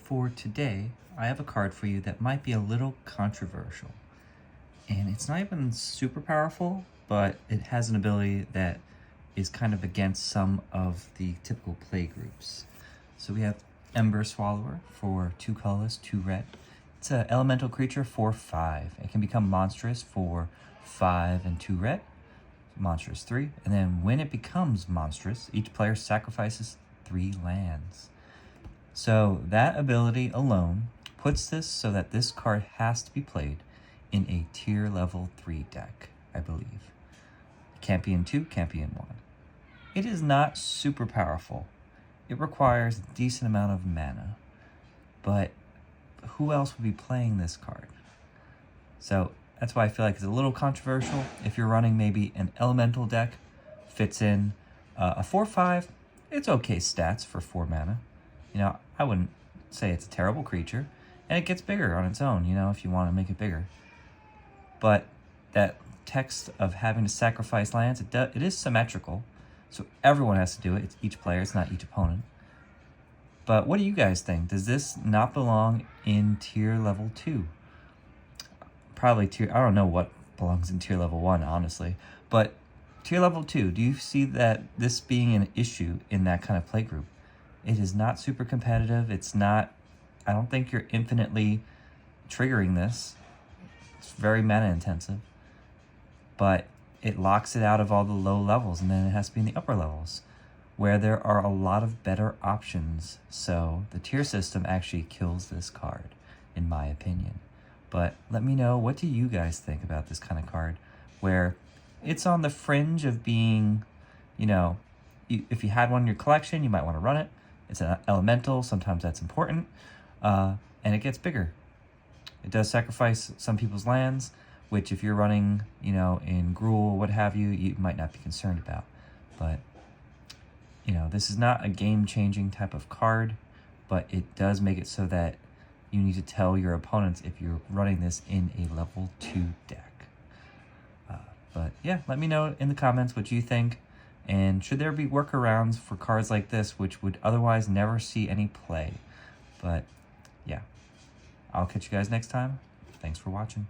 For today, I have a card for you that might be a little controversial. And it's not even super powerful, but it has an ability that is kind of against some of the typical play groups. So we have Ember Swallower for 2 colorless, 2 red. It's an elemental creature for 5. It can become monstrous for 5 and 2 red. Monstrous 3. And then when it becomes monstrous, each player sacrifices 3 lands. So that ability alone puts this so that this card has to be played in a tier level 3 deck, I believe. Can't be in 2, can't be in 1. It is not super powerful. It requires a decent amount of mana. But who else would be playing this card? So that's why I feel like it's a little controversial. If you're running maybe an elemental deck, fits in a 4/5, it's okay stats for 4 mana. You know, I wouldn't say it's a terrible creature, and it gets bigger on its own, you know, if you want to make it bigger. But that text of having to sacrifice lands, it is symmetrical, so everyone has to do it. It's each player, it's not each opponent. But what do you guys think? Does this not belong in tier level 2? Probably I don't know what belongs in tier level 1, honestly. But tier level 2, do you see that this being an issue in that kind of play group? It is not super competitive. It's not, I don't think you're infinitely triggering this. It's very mana intensive. But it locks it out of all the low levels, and then it has to be in the upper levels, where there are a lot of better options. So the tier system actually kills this card, in my opinion. But let me know, what do you guys think about this kind of card, where it's on the fringe of being, you know, if you had one in your collection, you might want to run it. It's an elemental, sometimes that's important, and it gets bigger. It does sacrifice some people's lands, which if you're running, you know, in Gruul, what have you, you might not be concerned about. But, you know, this is not a game-changing type of card, but it does make it so that you need to tell your opponents if you're running this in a level 2 deck. But yeah, let me know in the comments what you think. And should there be workarounds for cards like this, which would otherwise never see any play? But yeah, I'll catch you guys next time. Thanks for watching.